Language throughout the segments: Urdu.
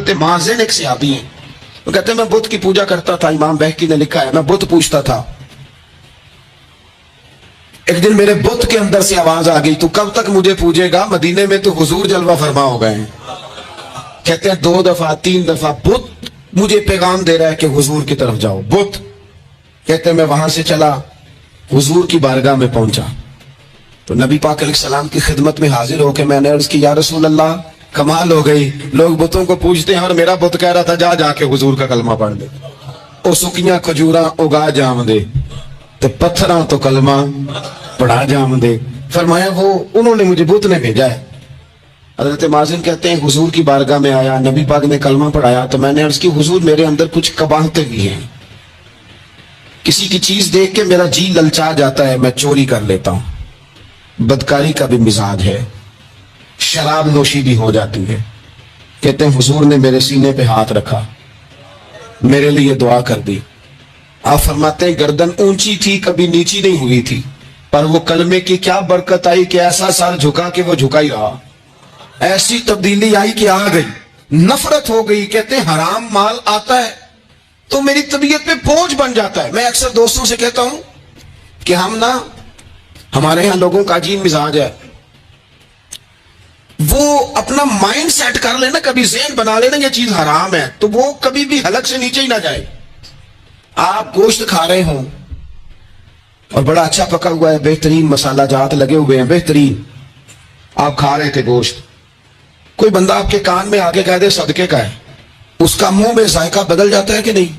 حضرت مازن ایک صحابی ہیں, وہ کہتے ہیں میں بت کی پوجا کرتا تھا, امام بہقی نے لکھا ہے, میں بت پوجتا تھا. ایک دن میرے بت کے اندر سے آواز آ گئی, تو کب تک مجھے پوجے گا, مدینے میں تو حضور جلوہ فرما ہو گئے ہیں. کہتے ہیں 2 دفعہ 3 دفعہ بت مجھے پیغام دے رہا ہے کہ حضور کی طرف جاؤ. بت کہتے ہیں میں وہاں سے چلا, حضور کی بارگاہ میں پہنچا تو نبی پاک علیہ السلام کی خدمت میں حاضر ہو کے میں نے عرض کی, یا رسول اللہ کمال ہو گئی, لوگ بتوں کو پوجتے ہیں اور میرا بت کہہ رہا تھا جا جا کے حضور کا کلمہ پڑھ دے. او سکیاں کھجوراں اگا جام دے تے پتھراں تو کلمہ پڑھا جام دے. فرمایا وہ انہوں نے مجھے بت نے بھیجا ہے. حضرت مازن کہتے ہیں حضور کی بارگاہ میں آیا, نبی پاک نے کلمہ پڑھایا تو میں نے عرض کی حضور میرے اندر کچھ قباحتیں بھی ہیں, کسی کی چیز دیکھ کے میرا جی للچا جاتا ہے, میں چوری کر لیتا ہوں, بدکاری کا بھی مزاج ہے, شراب نوشی بھی ہو جاتی ہے. کہتے ہیں حضور نے میرے سینے پہ ہاتھ رکھا, میرے لیے دعا کر دی. آپ فرماتے ہیں گردن اونچی تھی کبھی نیچی نہیں ہوئی تھی, پر وہ کلمے کی کیا برکت آئی کہ ایسا سر جھکا کہ وہ جھکا ہی رہا. ایسی تبدیلی آئی کہ آ گئی, نفرت ہو گئی. کہتے ہیں حرام مال آتا ہے تو میری طبیعت پہ بوجھ بن جاتا ہے. میں اکثر دوستوں سے کہتا ہوں کہ ہمارے ہاں لوگوں کا عجیب مزاج ہے, وہ اپنا مائنڈ سیٹ کر لینا, کبھی ذہن بنا لینا یہ چیز حرام ہے تو وہ کبھی بھی حلق سے نیچے ہی نہ جائے. آپ گوشت کھا رہے ہوں اور بڑا اچھا پکا ہوا ہے, بہترین مسالہ جات لگے ہوئے ہیں, بہترین, آپ کھا رہے تھے گوشت, کوئی بندہ آپ کے کان میں آگے کہہ دے صدقے کا ہے, اس کا منہ میں ذائقہ بدل جاتا ہے کہ نہیں؟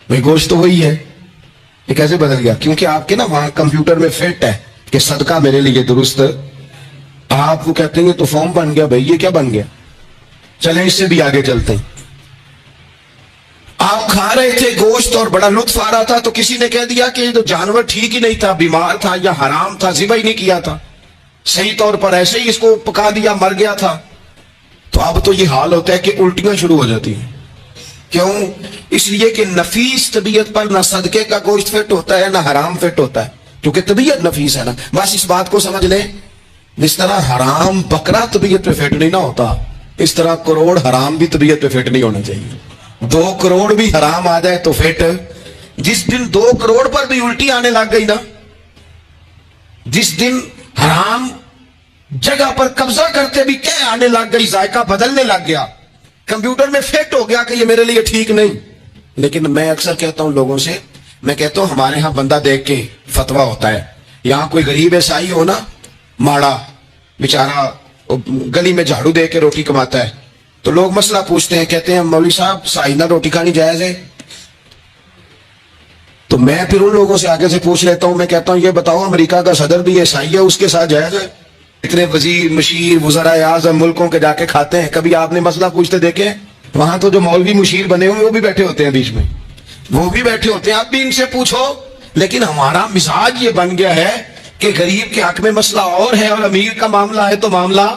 بھئی گوشت تو وہی ہے, یہ کیسے بدل گیا؟ کیونکہ آپ کے نا وہاں کمپیوٹر میں فٹ ہے کہ صدقہ میرے لیے درست. آپ کو کہتے ہیں تو فارم بن گیا. بھئی یہ کیا بن گیا؟ چلیں اس سے بھی آگے چلتے ہیں. آپ کھا رہے تھے گوشت اور بڑا لطف آ رہا تھا تو کسی نے کہہ دیا کہ یہ تو جانور ٹھیک ہی نہیں تھا, بیمار تھا یا حرام تھا, ذبح ہی نہیں کیا تھا, صحیح طور پر ایسے ہی اس کو پکا دیا, مر گیا تھا. تو اب تو یہ حال ہوتا ہے کہ الٹیاں شروع ہو جاتی ہیں. کیوں؟ اس لیے کہ نفیس طبیعت پر نہ صدقے کا گوشت فٹ ہوتا ہے نہ حرام فٹ ہوتا ہے, کیونکہ طبیعت نفیس ہے نا. بس اس بات کو سمجھ لیں, جس طرح حرام بکرا طبیعت پہ فٹ نہیں نہ ہوتا, اس طرح کروڑ حرام بھی طبیعت پہ فٹ نہیں ہونا چاہیے. 2 کروڑ بھی حرام آ جائے تو فٹ. جس دن 2 کروڑ پر بھی الٹی آنے لگ گئی نا, جس دن حرام جگہ پر قبضہ کرتے بھی کیا آنے لگ گئی, ذائقہ بدلنے لگ گیا, کمپیوٹر میں فٹ ہو گیا کہ یہ میرے لیے ٹھیک نہیں. لیکن میں اکثر کہتا ہوں لوگوں سے, میں کہتا ہوں ہمارے ہاں بندہ دیکھ کے فتویٰ ہوتا ہے. یہاں کوئی غریب عیسائی ہو نا, ماڑا بیچارہ گلی میں جھاڑو دے کے روٹی کماتا ہے, تو لوگ مسئلہ پوچھتے ہیں, کہتے ہیں مولوی صاحب سائنہ روٹی کھانی جائز ہے؟ تو میں پھر ان لوگوں سے آگے سے پوچھ لیتا ہوں, میں کہتا ہوں یہ بتاؤ امریکہ کا صدر بھی عیسائی ہے, اس کے ساتھ جائز ہے؟ اتنے وزیر مشیر وزرائے اعظم ملکوں کے جا کے کھاتے ہیں, کبھی آپ نے مسئلہ پوچھتے دیکھے؟ وہاں تو جو مولوی مشیر بنے ہوئے وہ بھی بیٹھے ہوتے ہیں بیچ میں, وہ بھی بیٹھے ہوتے ہیں, آپ بھی ان سے پوچھو. لیکن ہمارا مزاج یہ بن گیا ہے کہ غریب کے حق میں مسئلہ اور ہے اور امیر کا معاملہ ہے تو معاملہ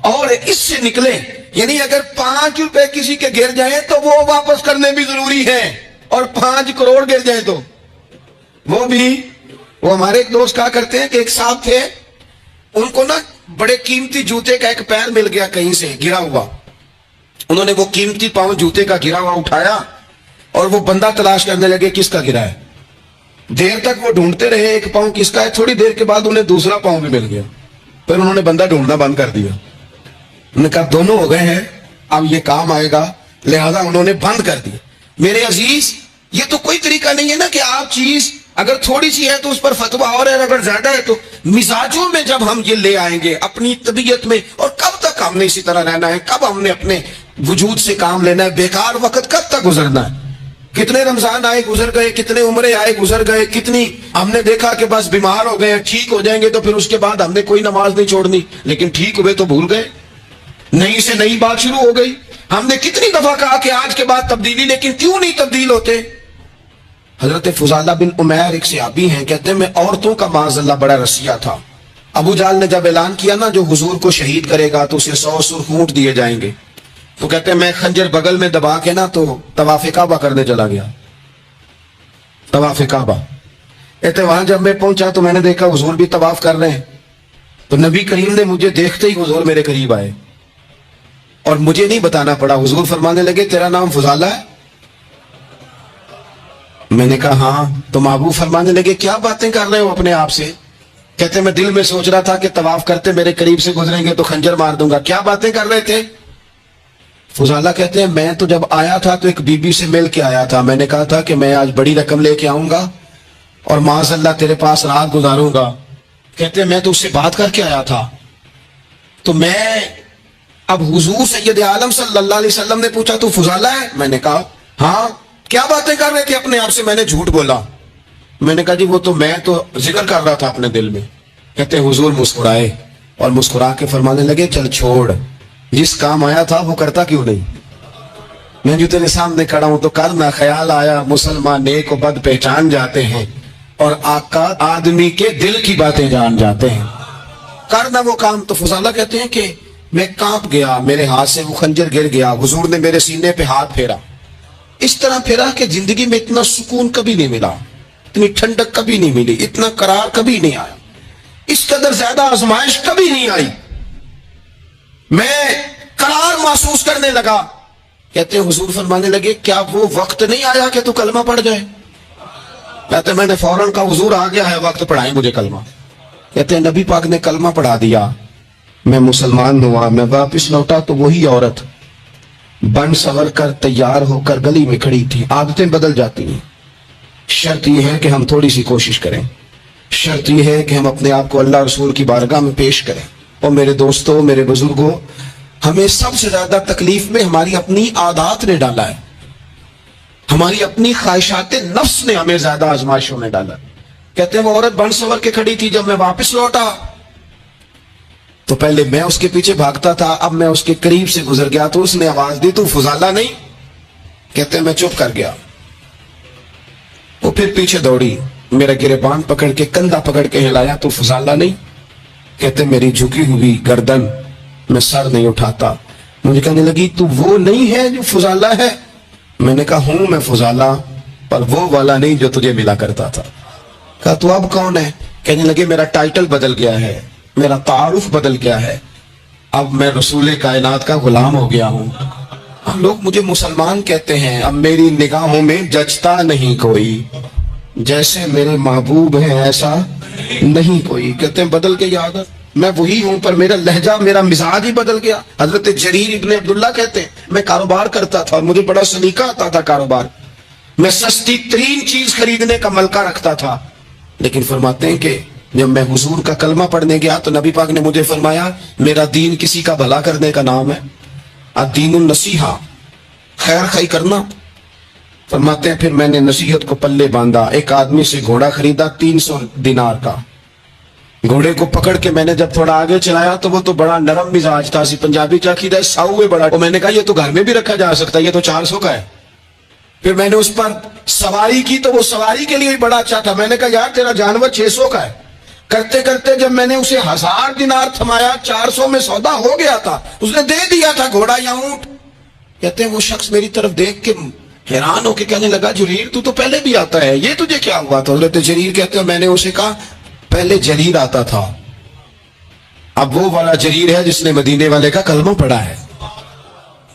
اور اس سے نکلے. یعنی اگر 5 روپے کسی کے گر جائیں تو وہ واپس کرنے بھی ضروری ہے, اور 5 کروڑ گر جائیں تو وہ بھی. وہ ہمارے ایک دوست کہا کرتے ہیں کہ ایک صاحب تھے, ان کو نا بڑے قیمتی جوتے کا ایک پیر مل گیا کہیں سے گرا ہوا. انہوں نے وہ قیمتی پاؤں جوتے کا گرا ہوا اٹھایا اور وہ بندہ تلاش کرنے لگے کس کا گرا ہے. دیر تک وہ ڈھونڈتے رہے ایک پاؤں کس کا ہے, تھوڑی دیر کے بعد انہیں دوسرا پاؤں بھی مل گیا. پھر انہوں نے بندہ ڈھونڈنا بند کر دیا. انہوں نے کہا دونوں ہو گئے ہیں, اب یہ کام آئے گا, لہذا انہوں نے بند کر دیا. میرے عزیز, یہ تو کوئی طریقہ نہیں ہے نا کہ آپ چیز اگر تھوڑی سی ہے تو اس پر فتویٰ اور ہے, اگر زیادہ ہے تو. مزاجوں میں جب ہم یہ لے آئیں گے اپنی طبیعت میں, اور کب تک ہم نے اسی طرح رہنا ہے, کب ہم نے اپنے وجود سے کام لینا ہے, بیکار وقت کب تک گزرنا ہے. کتنے رمضان آئے گزر گئے, کتنے عمرے آئے گزر گئے, کتنی ہم نے دیکھا کہ بس بیمار ہو گئے, ٹھیک ہو جائیں گے تو پھر اس کے بعد ہم نے کوئی نماز نہیں چھوڑنی, لیکن ٹھیک ہوئے تو بھول گئے, نئی سے نئی بات شروع ہو گئی. ہم نے کتنی دفعہ کہا کہ آج کے بعد تبدیلی, لیکن کیوں نہیں تبدیل ہوتے. حضرت فضالہ بن عمیر ایک صحابی ہیں, کہتے ہیں میں عورتوں کا معاذ اللہ بڑا رسیہ تھا. ابو جہل نے جب اعلان کیا نا جو حضور کو شہید کرے گا تو اسے 100 سرخ اونٹ دیے جائیں گے, تو کہتے ہیں میں خنجر بغل میں دبا کے نا تو طواف کعبہ کرنے چلا گیا. طواف کعبہ وہاں جب میں پہنچا تو میں نے دیکھا حضور بھی طواف کر رہے ہیں, تو نبی کریم نے مجھے دیکھتے ہی حضور میرے قریب آئے. اور مجھے نہیں بتانا پڑا. حضور فرمانے لگے تیرا نام فضالہ ہے؟ میں نے کہا ہاں. تو محبوب فرمانے لگے کیا باتیں کر رہے ہو اپنے آپ سے؟ کہتے میں دل میں سوچ رہا تھا کہ طواف کرتے میرے قریب سے گزریں گے تو خنجر مار دوں گا. کیا باتیں کر رہے تھے؟ فضالہ کہتے ہیں میں تو جب آیا تھا تو ایک بی بی سے مل کے آیا تھا. میں نے کہا تھا کہ میں آج بڑی رقم لے کے آؤں گا اور معاذ اللہ تیرے پاس رات گزاروں گا. کہتے ہیں میں تو اس سے بات کر کے آیا تھا. تو میں اب حضور سید عالم صلی اللہ علیہ وسلم نے پوچھا تو فضالہ ہے؟ میں نے کہا ہاں. کیا باتیں کر رہے تھے اپنے آپ سے؟ میں نے جھوٹ بولا. میں نے کہا جی وہ تو میں تو ذکر کر رہا تھا اپنے دل میں. کہتے ہیں حضور مسکرائے اور مسکرا کے فرمانے لگے چل چھوڑ, جس کام آیا تھا وہ کرتا کیوں نہیں؟ میں جو تیرے سامنے کھڑا ہوں تو کرنا خیال آیا مسلمان نیک و بد پہچان جاتے ہیں اور آقا آدمی کے دل کی باتیں جان جاتے ہیں. کرنا وہ کام. تو فضالہ کہتے ہیں کہ میں کانپ گیا, میرے ہاتھ سے وہ خنجر گر گیا. حضور نے میرے سینے پہ ہاتھ پھیرا, اس طرح پھیرا کہ زندگی میں اتنا سکون کبھی نہیں ملا, اتنی ٹھنڈک کبھی نہیں ملی, اتنا قرار کبھی نہیں آیا, اس قدر زیادہ آزمائش کبھی نہیں آئی. میں قرار محسوس کرنے لگا. کہتے ہیں حضور فرمانے لگے کیا وہ وقت نہیں آیا کہ تو کلمہ پڑھ جائے؟ کہتے ہیں میں نے فوراً کہا حضور آ گیا ہے وقت, پڑھائیں مجھے کلمہ. کہتے ہیں نبی پاک نے کلمہ پڑھا دیا, میں مسلمان ہوا. میں واپس لوٹا تو وہی عورت بن سور کر تیار ہو کر گلی میں کھڑی تھی. عادتیں بدل جاتی ہیں. شرط یہ ہے کہ ہم تھوڑی سی کوشش کریں, شرط یہ ہے کہ ہم اپنے آپ کو اللہ رسول کی بارگاہ میں پیش کریں. اور میرے دوستوں, میرے بزرگوں, ہمیں سب سے زیادہ تکلیف میں ہماری اپنی عادات نے ڈالا ہے, ہماری اپنی خواہشات نفس نے ہمیں زیادہ آزمائشوں میں ڈالا. کہتے ہیں وہ عورت بن سور کے کھڑی تھی. جب میں واپس لوٹا تو پہلے میں اس کے پیچھے بھاگتا تھا, اب میں اس کے قریب سے گزر گیا تو اس نے آواز دی تو فضالہ نہیں؟ کہتے ہیں میں چپ کر گیا. وہ پھر پیچھے دوڑی, میرا گریبان پکڑ کے کندھا پکڑ کے ہلایا تو فضالہ نہیں. کہتے میری جھکی ہوئی گردن, میں سر نہیں اٹھاتا. مجھے کہنے لگی تو وہ نہیں ہے جو فضالہ ہے؟ میں نے کہا ہوں میں فضالہ, پر وہ والا نہیں جو تجھے ملا کرتا تھا. کہا تو اب کون ہے؟ کہنے لگے میرا ٹائٹل بدل گیا ہے, میرا تعارف بدل گیا ہے, اب میں رسول کائنات کا غلام ہو گیا ہوں. اب لوگ مجھے مسلمان کہتے ہیں, اب میری نگاہوں میں جچتا نہیں کوئی, جیسے میرے محبوب ہیں ایسا نہیں کوئی. کہتے ہیں بدل کے عادت, میں وہی ہوں پر میرا لہجہ, میرا مزاج ہی بدل گیا. حضرت جریر ابن عبداللہ کہتے ہیں میں کاروبار کرتا تھا اور مجھے بڑا سلیقہ آتا تھا کاروبار, میں سستی ترین چیز خریدنے کا ملکہ رکھتا تھا. لیکن فرماتے ہیں کہ جب میں حضور کا کلمہ پڑھنے گیا تو نبی پاک نے مجھے فرمایا میرا دین کسی کا بھلا کرنے کا نام ہے, الدین النصیحہ, خیر خی کرنا. فرماتے ہیں پھر میں نے نصیحت کو پلے باندھا. ایک آدمی سے گھوڑا خریدا 300 دینار کا. گھوڑے کو پکڑ کے میں نے جب تھوڑا آگے چلایا تو وہ تو بڑا نرم مزاج تھا, سی پنجابی چاقیدہ ہے ساؤ بڑا. میں نے کہا یہ تو گھر میں بھی رکھا جا سکتا ہے, یہ تو 400 کا ہے. پھر میں نے اس پر سواری کی تو وہ سواری کے لیے بھی بڑا اچھا تھا. میں نے کہا یار تیرا جانور 600 کا ہے. کرتے کرتے جب میں نے اسے 1000 دینار تھمایا, 400 میں سودا ہو گیا تھا, اس نے دے دیا تھا گھوڑا یا اونٹ. کہتے ہیں وہ شخص میری طرف دیکھ کے حیران ہو کے کہنے لگا جریر تو پہلے بھی آتا ہے, یہ تجھے کیا ہوا؟ تو حضرت جریر کہتے ہیں میں نے اسے کہا پہلے جریر آتا تھا, اب وہ والا جریر ہے جس نے مدینے والے کا کلمہ پڑھا ہے.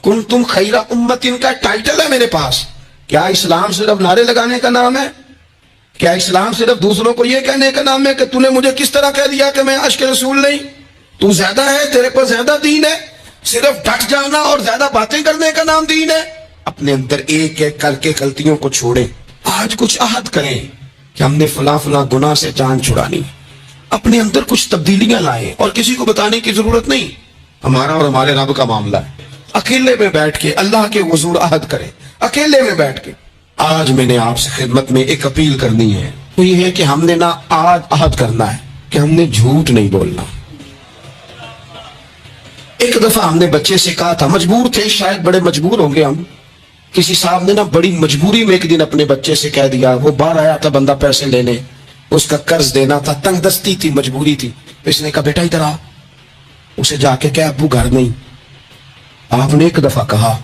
کنتم خیر امت, ان کا ٹائٹل ہے میرے پاس. کیا اسلام صرف نعرے لگانے کا نام ہے؟ کیا اسلام صرف دوسروں کو یہ کہنے کا نام ہے کہ تو نے مجھے کس طرح کہہ دیا کہ میں عاشق رسول نہیں؟ تو زیادہ ہے, تیرے پر زیادہ دین ہے. صرف ڈٹ جانا اور زیادہ باتیں کرنے کا نام دین ہے؟ اپنے اندر ایک ایک کر کے غلطیوں کو چھوڑیں. آج کچھ عہد کریں کہ ہم نے فلاں فلاں گناہ سے جان چھڑانی. اپنے اندر کچھ تبدیلیاں لائیں اور کسی کو بتانے کی ضرورت نہیں. ہمارا اور ہمارے رب کا معاملہ ہے. اکیلے میں بیٹھ کے اللہ کے حضور عہد کریں, اکیلے میں بیٹھ کے. آج میں نے آپ سے خدمت میں ایک اپیل کرنی ہے, وہ یہ ہے کہ ہم نے نہ آج عہد کرنا ہے کہ ہم نے جھوٹ نہیں بولنا. ایک دفعہ ہم نے بچے سے کہا تھا, مجبور تھے, شاید بڑے مجبور ہوں گے ہم. کسی صاحب نے نا بڑی مجبوری میں ایک دن اپنے بچے سے کہہ دیا, وہ باہر آیا تھا بندہ پیسے لینے, اس کا قرض دینا تھا, تنگ دستی تھی, مجبوری تھی. اس نے کہا بیٹا ادھر آ. اسے جا کے کہا ابو گھر نہیں. آپ نے ایک دفعہ کہا,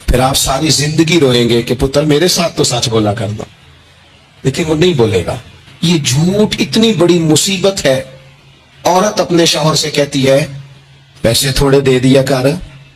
پھر آپ ساری زندگی روئیں گے کہ پتر میرے ساتھ تو سچ بولا کرنا, لیکن وہ نہیں بولے گا. یہ جھوٹ اتنی بڑی مصیبت ہے. عورت اپنے شوہر سے کہتی ہے پیسے تھوڑے دے دیا کر,